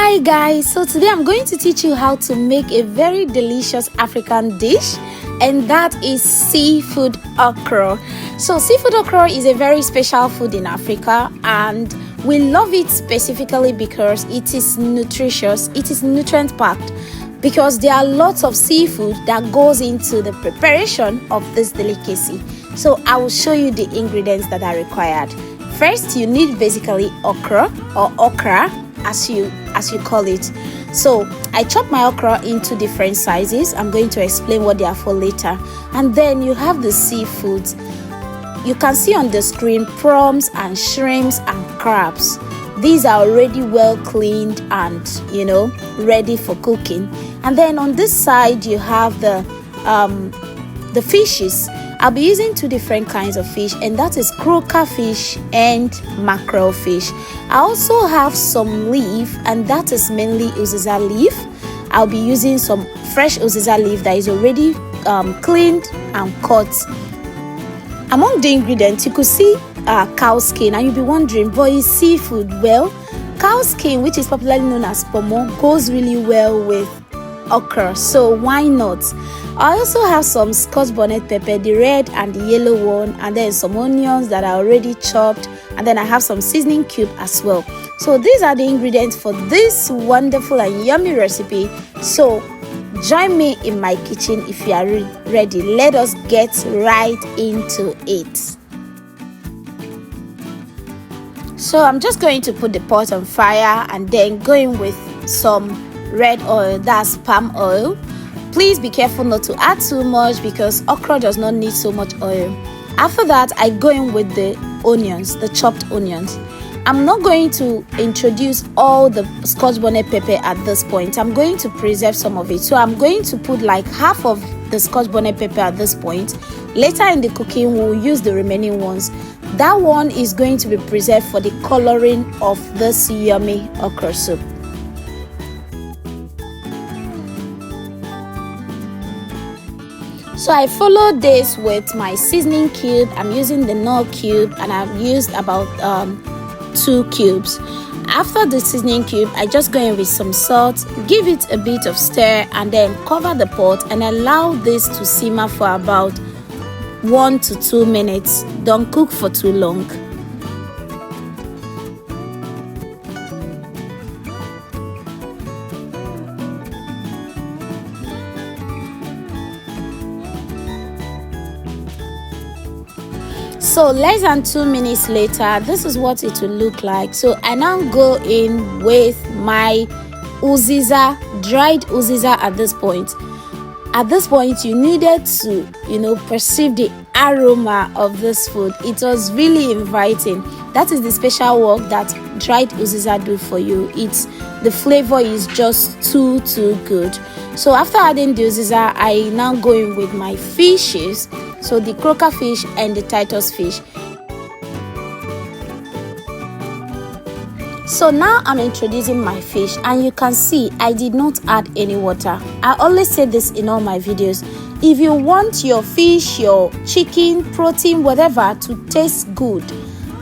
Hi guys, so today I'm going to teach you how to make a very delicious African dish, and that is seafood okro. So seafood okro is a very special food in Africa, and we love it specifically because it is nutritious, it is nutrient packed, because there are lots of seafood that goes into the preparation of this delicacy. So I will show you the ingredients that are required. First, you need basically okra or okra as you call it. So I chop my okra into different sizes. I'm going to explain what they are for later. And then you have the seafoods. You can see on the screen prawns and shrimps and crabs. These are already well cleaned and ready for cooking. And then on this side you have the fishes. I'll be using two different kinds of fish, and that is crocker fish and mackerel fish. I also have some leaf, and that is mainly uziza leaf. I'll be using some fresh uziza leaf that is already cleaned and cut. Among the ingredients, you could see cow skin, and you'll be wondering, but is seafood? Well, cow skin, which is popularly known as kpomo, goes really well with okra, so why not? I also have some scotch bonnet pepper, the red and the yellow one, and then some onions that are already chopped, and then I have some seasoning cube as well. So these are the ingredients for this wonderful and yummy recipe. So join me in my kitchen if you are ready. Let us get right into it. So I'm just going to put the pot on fire and then going with some red oil, that's palm oil. Please be careful not to add too much because okra does not need so much oil. After that, I go in with the onions, the chopped onions. I'm not going to introduce all the scotch bonnet pepper at this point. I'm going to preserve some of it. So I'm going to put like half of the scotch bonnet pepper at this point. Later in the cooking, we'll use the remaining ones. That one is going to be preserved for the coloring of this yummy okra soup. So I followed this with my seasoning cube. I'm using the Knorr cube, and I've used about 2 cubes. After the seasoning cube, I just go in with some salt, give it a bit of stir, and then cover the pot and allow this to simmer for about 1 to 2 minutes. Don't cook for too long. So less than 2 minutes later, this is what it will look like. So I now go in with my uziza, dried uziza at this point. At this point, you needed to, perceive the aroma of this food. It was really inviting. That is the special work that dried uziza do for you. The flavor is just too good. So after adding the uziza, I now go in with my fishes. So the crocker fish and the Titus fish. So now I'm introducing my fish, and you can see I did not add any water. I always say this in all my videos. If you want your fish, your chicken, protein, whatever to taste good,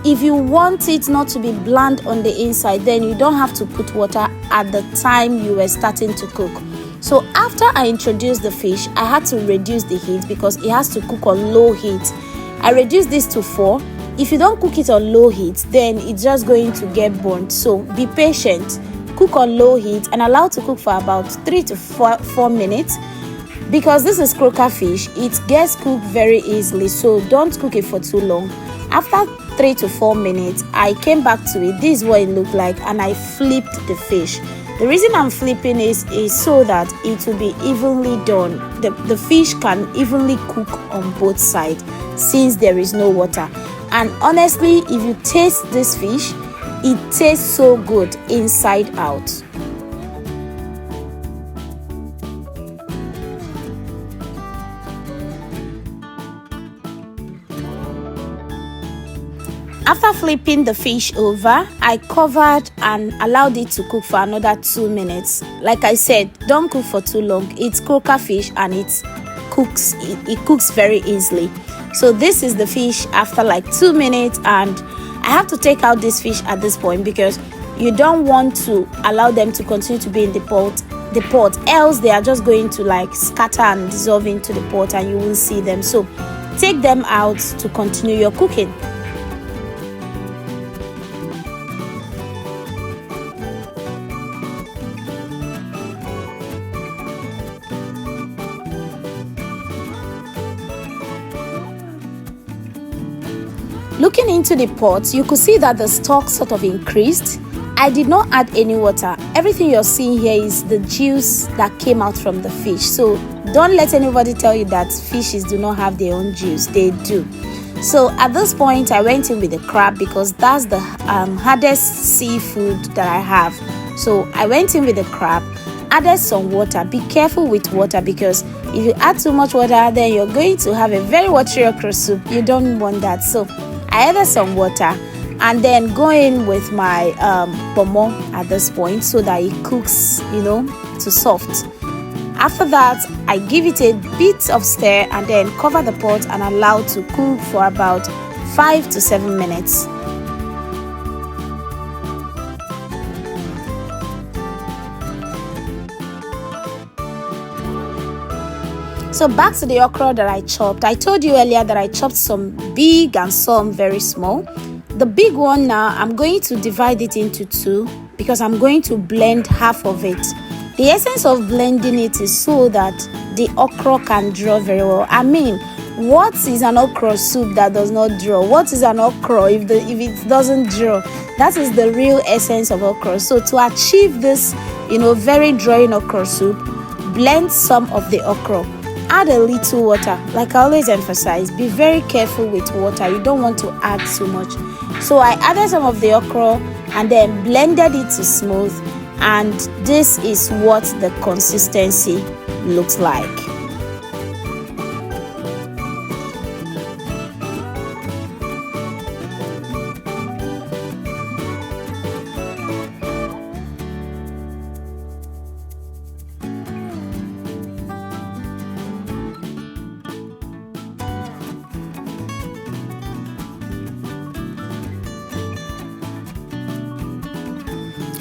if you want it not to be bland on the inside, then you don't have to put water at the time you were starting to cook. So after I introduced the fish, I had to reduce the heat because it has to cook on low heat. I reduced this to 4. If you don't cook it on low heat, then it's just going to get burnt. So be patient. Cook on low heat and allow to cook for about 3 to 4 minutes. Because this is crocker fish, it gets cooked very easily. So don't cook it for too long. After 3 to 4 minutes, I came back to it. This is what it looked like, and I flipped the fish. The reason I'm flipping is so that it will be evenly done. The fish can evenly cook on both sides since there is no water. And honestly, if you taste this fish, it tastes so good inside out. After flipping the fish over, I covered and allowed it to cook for another 2 minutes. Like I said, don't cook for too long. It's crocker fish and it cooks very easily. So this is the fish after like 2 minutes, and I have to take out this fish at this point because You don't want to allow them to continue to be in the pot, else they are just going to like scatter and dissolve into the pot and you will see them. So take them out to continue your cooking. Looking into the pot, you could see that the stock sort of increased. I did not add any water. Everything you're seeing here is the juice that came out from the fish. So don't let anybody tell you that fishes do not have their own juice. They do. So at this point, I went in with the crab because that's the hardest seafood that I have. So I went in with the crab, added some water. Be careful with water because if you add too much water, then you're going to have a very watery okra soup. You don't want that. So I added some water and then go in with my kpomo at this point so that it cooks, to soft. After that, I give it a bit of stir and then cover the pot and allow to cook for about 5 to 7 minutes. So back to the okra that I chopped. I told you earlier that I chopped some big and some very small. The big one now, I'm going to divide it into two because I'm going to blend half of it. The essence of blending it is so that the okra can draw very well. I mean, what is an okra soup that does not draw? What is an okra if it doesn't draw? That is the real essence of okra. So to achieve this, very drawing okra soup, blend some of the okra. Add a little water. Like I always emphasize, be very careful with water. You don't want to add too much. So I added some of the okra and then blended it to smooth, and this is what the consistency looks like.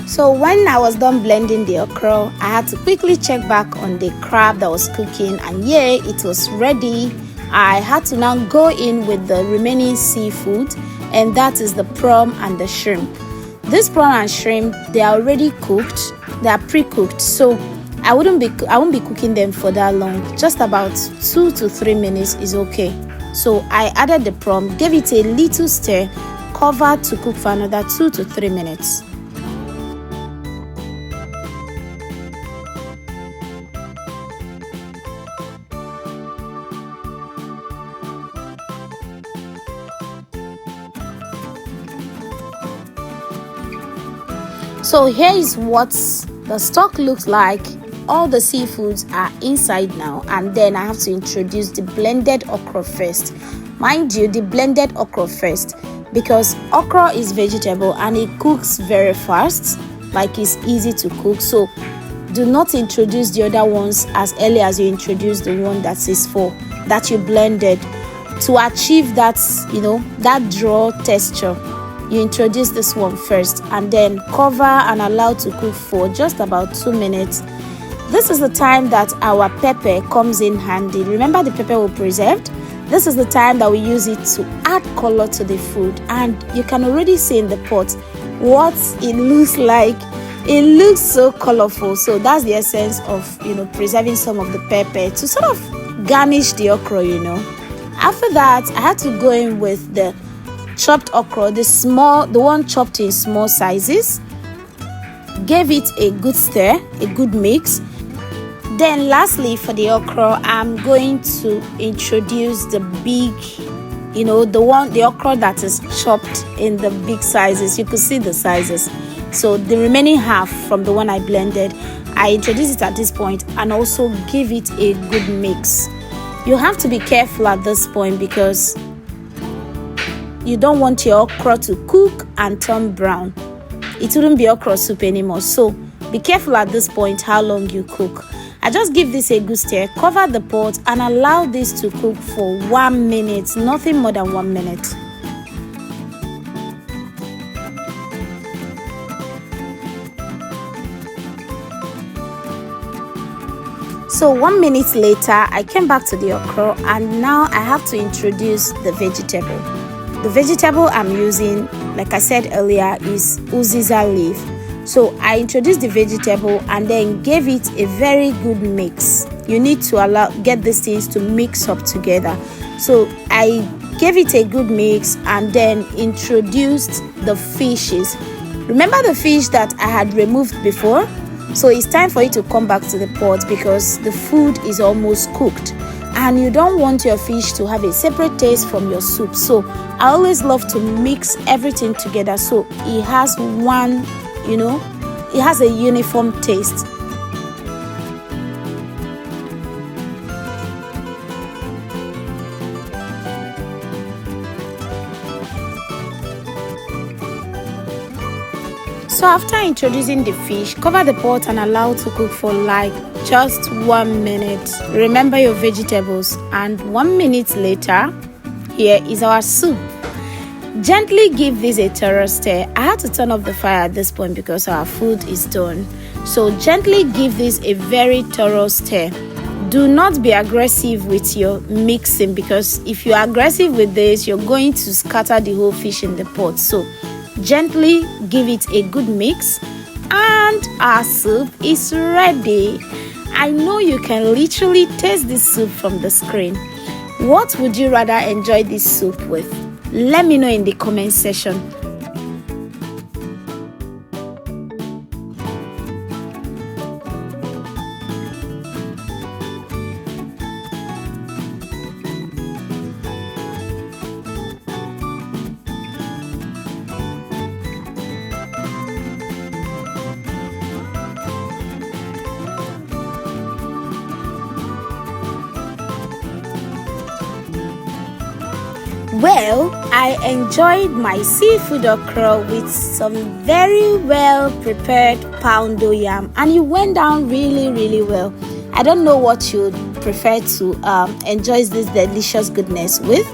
So when I was done blending the okra, I had to quickly check back on the crab that was cooking, and yeah, it was ready. I had to now go in with the remaining seafood, and that is the prawn and the shrimp. This prawn and shrimp, they are already cooked, they are pre-cooked, so I won't be cooking them for that long. Just about 2 to 3 minutes is okay. So I added the prawn, gave it a little stir, covered to cook for another 2 to 3 minutes. So here is what the stock looks like. All the seafoods are inside now, and then I have to introduce the blended okra first. Mind you, the blended okra first because okra is vegetable and it cooks very fast, like it's easy to cook. So do not introduce the other ones as early as you introduce the one that you blended to achieve that, that draw texture. You introduce this one first and then cover and allow to cook for just about 2 minutes. This is the time that our pepper comes in handy. Remember, the pepper we preserved? This is the time that we use it to add color to the food, and you can already see in the pot what it looks like. It looks so colorful. So that's the essence of preserving some of the pepper to sort of garnish the okra. After that, I had to go in with the chopped okra, the one chopped in small sizes. Gave it a good stir, a good mix. Then lastly, for the okra, I'm going to introduce the big, the okra that is chopped in the big sizes. You could see the sizes. So the remaining half from the one I blended, I introduce it at this point and also give it a good mix. You have to be careful at this point because you don't want your okra to cook and turn brown. It wouldn't be okra soup anymore. So be careful at this point how long you cook. I just give this a good stir, cover the pot and allow this to cook for 1 minute, nothing more than 1 minute. So 1 minute later, I came back to the okra, and now I have to introduce the vegetable. The vegetable I'm using, like I said earlier, is uziza leaf. So I introduced the vegetable and then gave it a very good mix. You need to get these things to mix up together. So I gave it a good mix and then introduced the fishes. Remember the fish that I had removed before? So it's time for it to come back to the pot because the food is almost cooked and you don't want your fish to have a separate taste from your soup. So I always love to mix everything together so it has one, it has a uniform taste. So after introducing the fish, cover the pot and allow to cook for like just 1 minute. Remember your vegetables, and 1 minute later, here is our soup. Gently give this a thorough stir. I had to turn off the fire at this point because our food is done. So gently give this a very thorough stir. Do not be aggressive with your mixing because if you're aggressive with this, you're going to scatter the whole fish in the pot. So gently give it a good mix and our soup is ready. I know you can literally taste this soup from the screen. What would you rather enjoy this soup with? Let me know in the comment section. Well, I enjoyed my seafood okra with some very well prepared poundo yam, and it went down really well. I don't know what you'd prefer to enjoy this delicious goodness with.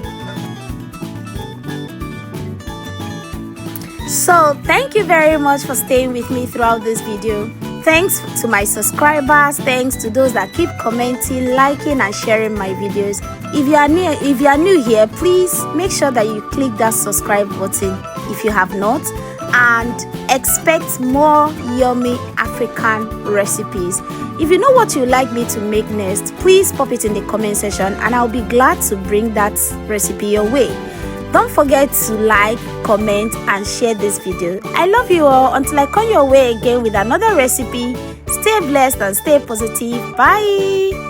So thank you very much for staying with me throughout this video. Thanks to my subscribers, thanks to those that keep commenting, liking and sharing my videos. If you are new here, please make sure that you click that subscribe button if you have not, and expect more yummy African recipes. If you know what you'd like me to make next, please pop it in the comment section and I'll be glad to bring that recipe your way. Don't forget to like, comment and share this video. I love you all. Until I come your way again with another recipe, stay blessed and stay positive. Bye.